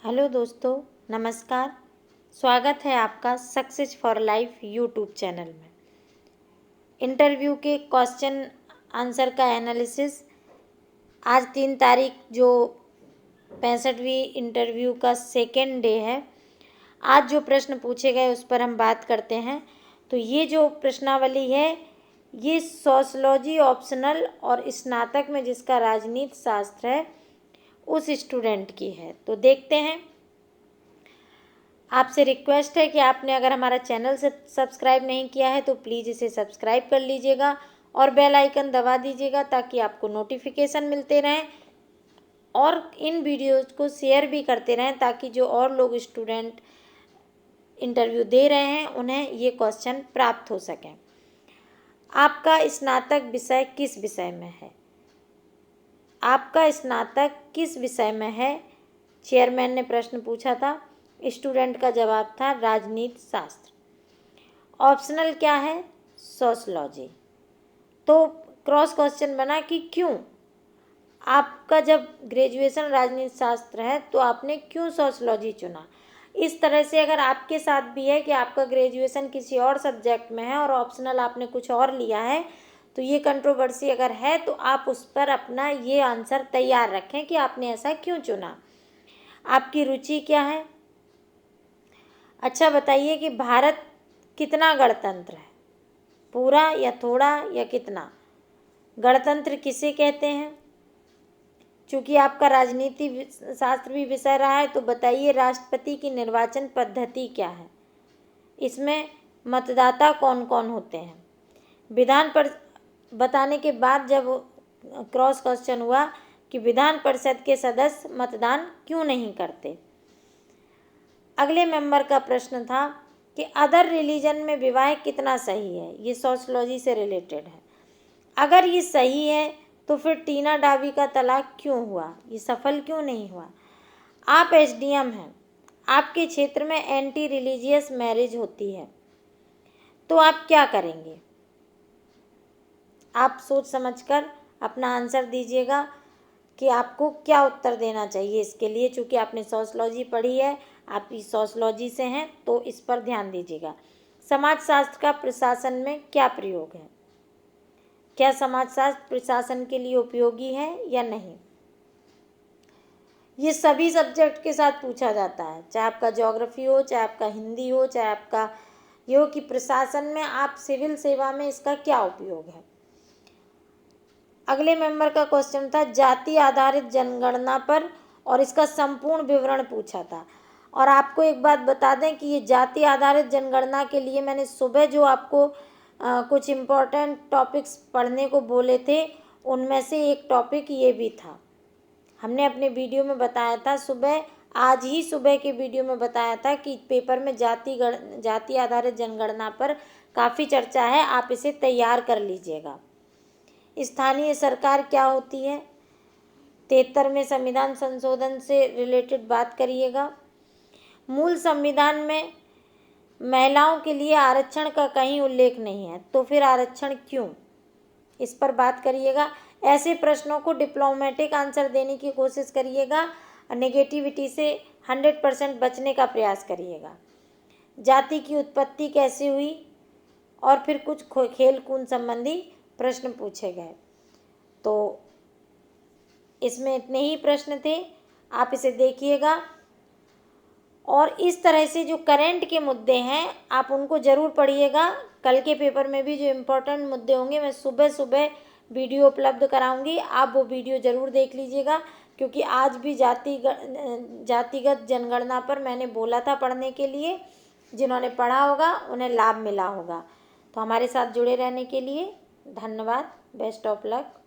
Hello दोस्तों, नमस्कार। स्वागत है आपका success for life YouTube channel में। इंटरव्यू के क्वेश्चन आंसर का एनालिसिस। आज 3 तारीख जो 65वीं इंटरव्यू का सेकेंड डे है। आज जो प्रश्न पूछे गए उस पर हम बात करते हैं। तो ये जो प्रश्नावली है ये सोशियोलॉजी ऑप्शनल और स्नातक में जिसका राजनीति शास्त्र है उस स्टूडेंट की है। तो देखते हैं। आपसे रिक्वेस्ट है कि आपने अगर हमारा चैनल से सब्सक्राइब नहीं किया है तो प्लीज़ इसे सब्सक्राइब कर लीजिएगा और बेल आइकन दबा दीजिएगा ताकि आपको नोटिफिकेशन मिलते रहें और इन वीडियोज़ को शेयर भी करते रहें ताकि जो और लोग स्टूडेंट इंटरव्यू दे रहे हैं उन्हें ये क्वेश्चन प्राप्त हो सकें। आपका स्नातक विषय किस विषय में है? आपका स्नातक किस विषय में है? चेयरमैन ने प्रश्न पूछा था। स्टूडेंट का जवाब था राजनीति शास्त्र। ऑप्शनल क्या है? सोशियोलॉजी। तो क्रॉस क्वेश्चन बना कि क्यों आपका जब ग्रेजुएशन राजनीति शास्त्र है तो आपने क्यों सोशियोलॉजी चुना। इस तरह से अगर आपके साथ भी है कि आपका ग्रेजुएशन किसी और सब्जेक्ट में है और ऑप्शनल आपने कुछ और लिया है तो ये कंट्रोवर्सी अगर है तो आप उस पर अपना ये आंसर तैयार रखें कि आपने ऐसा क्यों चुना। आपकी रुचि क्या है? अच्छा बताइए कि भारत कितना गणतंत्र है? पूरा या थोड़ा या कितना? गणतंत्र किसे कहते हैं? चूँकि आपका राजनीति शास्त्र भी विषय रहा है तो बताइए राष्ट्रपति की निर्वाचन पद्धति क्या है? इसमें मतदाता कौन कौन होते हैं? विधान पर बताने के बाद जब क्रॉस क्वेश्चन हुआ कि विधान परिषद के सदस्य मतदान क्यों नहीं करते। अगले मेंबर का प्रश्न था कि अदर रिलीजन में विवाह कितना सही है। ये सोशियोलॉजी से रिलेटेड है। अगर ये सही है तो फिर टीना डावी का तलाक क्यों हुआ? ये सफल क्यों नहीं हुआ? आप एसडीएम हैं, आपके क्षेत्र में एंटी रिलीजियस मैरिज होती है तो आप क्या करेंगे? आप सोच समझकर अपना आंसर दीजिएगा कि आपको क्या उत्तर देना चाहिए इसके लिए। चूँकि आपने सोशियोलॉजी पढ़ी है, आप इस सोशियोलॉजी से हैं तो इस पर ध्यान दीजिएगा। समाजशास्त्र का प्रशासन में क्या प्रयोग है? क्या समाजशास्त्र प्रशासन के लिए उपयोगी है या नहीं? ये सभी सब्जेक्ट के साथ पूछा जाता है, चाहे आपका ज्योग्राफी हो, चाहे आपका हिंदी हो, चाहे आपका ये हो कि प्रशासन में आप सिविल सेवा में इसका क्या उपयोग है। अगले मेंबर का क्वेश्चन था जाति आधारित जनगणना पर और इसका संपूर्ण विवरण पूछा था। और आपको एक बात बता दें कि ये जाति आधारित जनगणना के लिए मैंने सुबह जो आपको कुछ इम्पोर्टेंट टॉपिक्स पढ़ने को बोले थे उनमें से एक टॉपिक ये भी था। हमने अपने वीडियो में बताया था सुबह, आज ही सुबह के वीडियो में बताया था कि पेपर में जाति आधारित जनगणना पर काफ़ी चर्चा है, आप इसे तैयार कर लीजिएगा। स्थानीय सरकार क्या होती है? 73वें संविधान संशोधन से रिलेटेड बात करिएगा। मूल संविधान में महिलाओं के लिए आरक्षण का कहीं उल्लेख नहीं है तो फिर आरक्षण क्यों? इस पर बात करिएगा। ऐसे प्रश्नों को डिप्लोमेटिक आंसर देने की कोशिश करिएगा और नेगेटिविटी से 100% बचने का प्रयास करिएगा। जाति की उत्पत्ति कैसे हुई? और फिर कुछ खेल कूद संबंधी प्रश्न पूछे गए। तो इसमें इतने ही प्रश्न थे, आप इसे देखिएगा। और इस तरह से जो करंट के मुद्दे हैं आप उनको ज़रूर पढ़िएगा। कल के पेपर में भी जो इम्पोर्टेंट मुद्दे होंगे मैं सुबह सुबह वीडियो उपलब्ध कराऊंगी, आप वो वीडियो ज़रूर देख लीजिएगा। क्योंकि आज भी जातिगत जनगणना पर मैंने बोला था पढ़ने के लिए, जिन्होंने पढ़ा होगा उन्हें लाभ मिला होगा। तो हमारे साथ जुड़े रहने के लिए धन्यवाद। Best of luck.